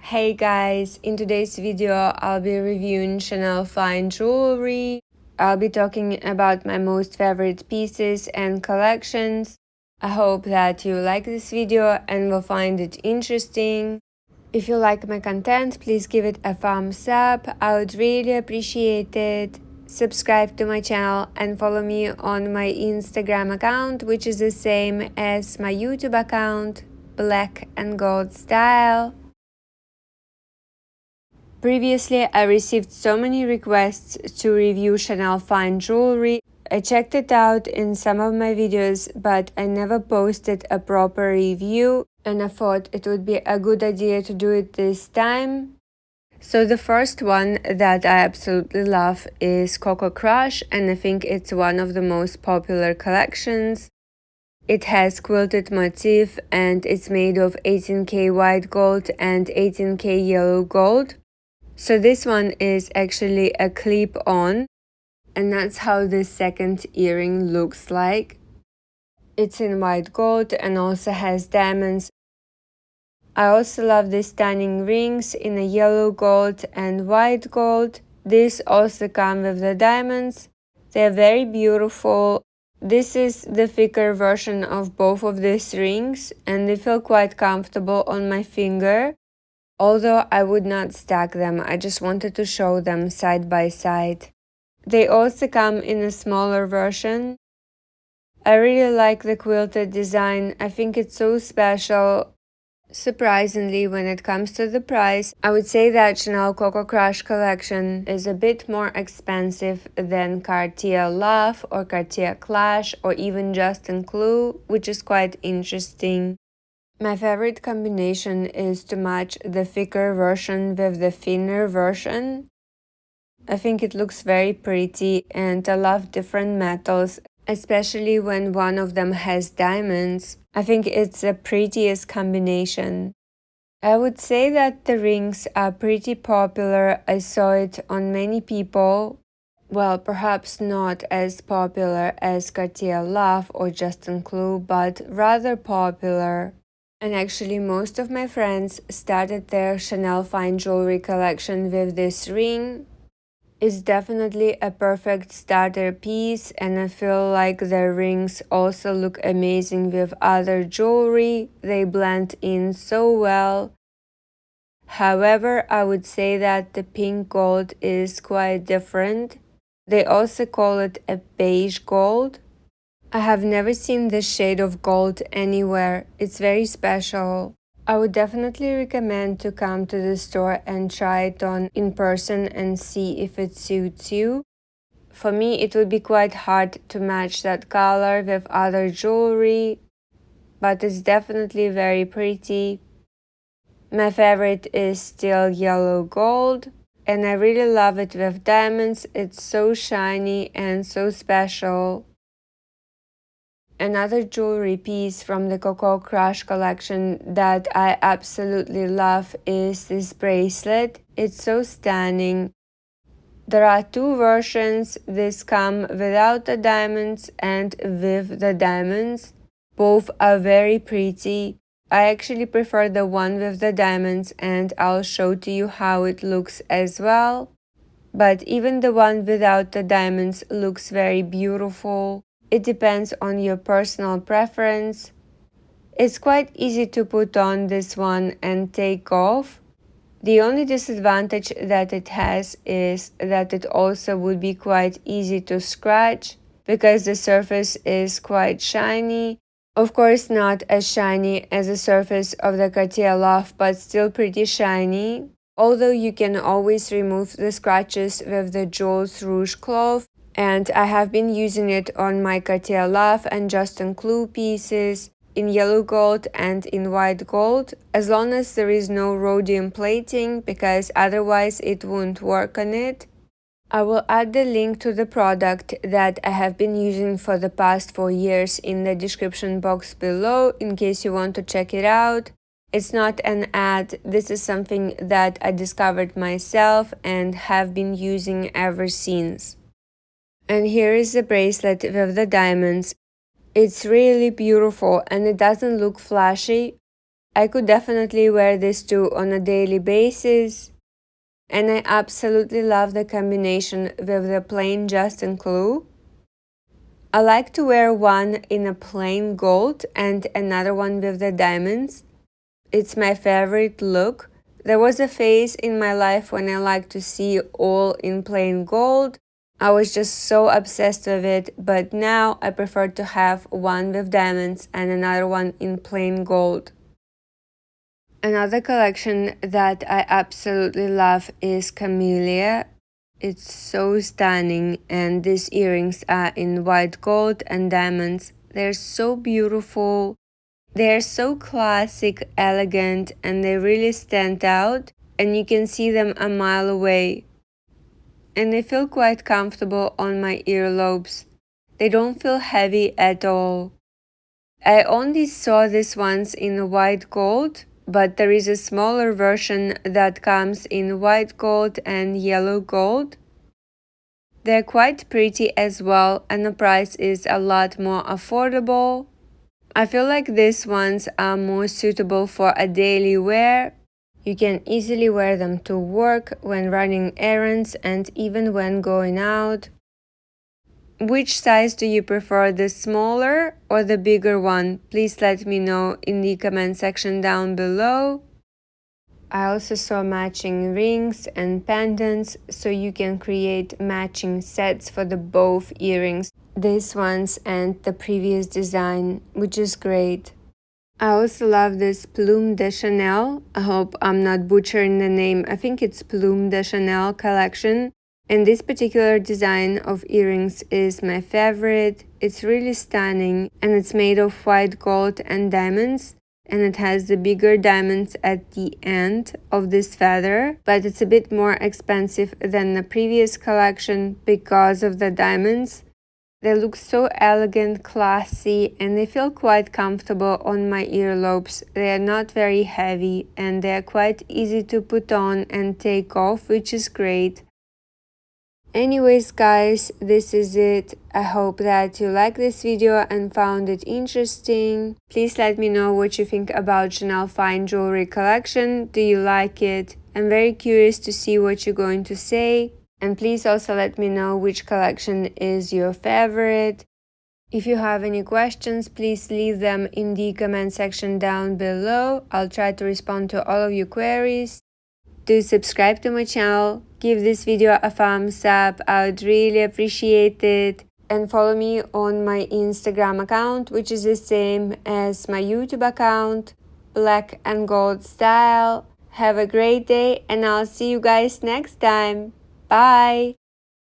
Hey guys, in today's video I'll be reviewing Chanel fine jewelry. I'll be talking about my most favorite pieces and collections. I hope that you like this video and will find it interesting. If you like my content, please give it a thumbs up. I would really appreciate it. Subscribe to my channel and follow me on my Instagram account, which is the same as my YouTube account, Black and Gold Style. Previously, I received so many requests to review Chanel fine jewelry. I checked it out in some of my videos, but I never posted a proper review, and I thought it would be a good idea to do it this time. So the first one that I absolutely love is Coco Crush, and I think it's one of the most popular collections. It has quilted motif and it's made of 18K white gold and 18K yellow gold. So this one is actually a clip-on, and that's how the second earring looks like. It's in white gold and also has diamonds. I also love the stunning rings in a yellow gold and white gold. These also come with the diamonds. They're very beautiful. This is the thicker version of both of these rings, and they feel quite comfortable on my finger. Although I would not stack them, I just wanted to show them side by side. They also come in a smaller version. I really like the quilted design. I think it's so special. Surprisingly, when it comes to the price, I would say that Chanel Coco Crush collection is a bit more expensive than Cartier Love or Cartier Clash or even Just Un Clou, which is quite interesting. My favorite combination is to match the thicker version with the thinner version. I think it looks very pretty and I love different metals, especially when one of them has diamonds. I think it's the prettiest combination. I would say that the rings are pretty popular. I saw it on many people. Well, perhaps not as popular as Cartier Love or Just Un Clou, but rather popular. And actually, most of my friends started their Chanel fine jewelry collection with this ring. It's definitely a perfect starter piece, and I feel like the rings also look amazing with other jewelry. They blend in so well. However, I would say that the pink gold is quite different. They also call it a beige gold. I have never seen this shade of gold anywhere. It's very special. I would definitely recommend to come to the store and try it on in person and see if it suits you. For me, it would be quite hard to match that color with other jewelry, but it's definitely very pretty. My favorite is still yellow gold, and I really love it with diamonds. It's so shiny and so special. Another jewelry piece from the Coco Crush collection that I absolutely love is this bracelet. It's so stunning. There are two versions. This come without the diamonds and with the diamonds. Both are very pretty. I actually prefer the one with the diamonds, and I'll show to you how it looks as well. But even the one without the diamonds looks very beautiful. It depends on your personal preference. It's quite easy to put on this one and take off. The only disadvantage that it has is that it also would be quite easy to scratch because the surface is quite shiny. Of course, not as shiny as the surface of the Cartier Love, but still pretty shiny. Although you can always remove the scratches with the Jules Rouge cloth, and I have been using it on my Cartier Love and Just Un Clou pieces in yellow gold and in white gold, as long as there is no rhodium plating, because otherwise it won't work on it. I will add the link to the product that I have been using for the past 4 years in the description box below in case you want to check it out. It's not an ad, this is something that I discovered myself and have been using ever since. And here is the bracelet with the diamonds. It's really beautiful and it doesn't look flashy. I could definitely wear this too on a daily basis. And I absolutely love the combination with the plain Just in Clue. I like to wear one in a plain gold and another one with the diamonds. It's my favorite look. There was a phase in my life when I liked to see all in plain gold. I was just so obsessed with it, but now I prefer to have one with diamonds and another one in plain gold. Another collection that I absolutely love is Camellia. It's so stunning, and these earrings are in white gold and diamonds. They're so beautiful. They're so classic, elegant, and they really stand out, and you can see them a mile away. And they feel quite comfortable on my earlobes. They don't feel heavy at all. I only saw these ones in white gold, but there is a smaller version that comes in white gold and yellow gold. They're quite pretty as well, and the price is a lot more affordable. I feel like these ones are more suitable for a daily wear. You can easily wear them to work, when running errands, and even when going out. Which size do you prefer, the smaller or the bigger one? Please let me know in the comment section down below. I also saw matching rings and pendants, so you can create matching sets for the both earrings, these ones and the previous design, which is great. I also love this Plum de Chanel. I hope I'm not butchering the name. I think it's Plum de Chanel collection. And this particular design of earrings is my favorite. It's really stunning, and it's made of white gold and diamonds. And it has the bigger diamonds at the end of this feather, but it's a bit more expensive than the previous collection because of the diamonds. They look so elegant, classy, and they feel quite comfortable on my earlobes. They are not very heavy, and they are quite easy to put on and take off, which is great. Anyways guys, this is it. I hope that you liked this video and found it interesting. Please let me know what you think about Chanel Fine Jewelry collection. Do you like it? I'm very curious to see what you're going to say. And please also let me know which collection is your favorite. If you have any questions, please leave them in the comment section down below. I'll try to respond to all of your queries. Do subscribe to my channel, give this video a thumbs up, I would really appreciate it. And follow me on my Instagram account, which is the same as my YouTube account, Black and Gold Style. Have a great day, and I'll see you guys next time. Bye!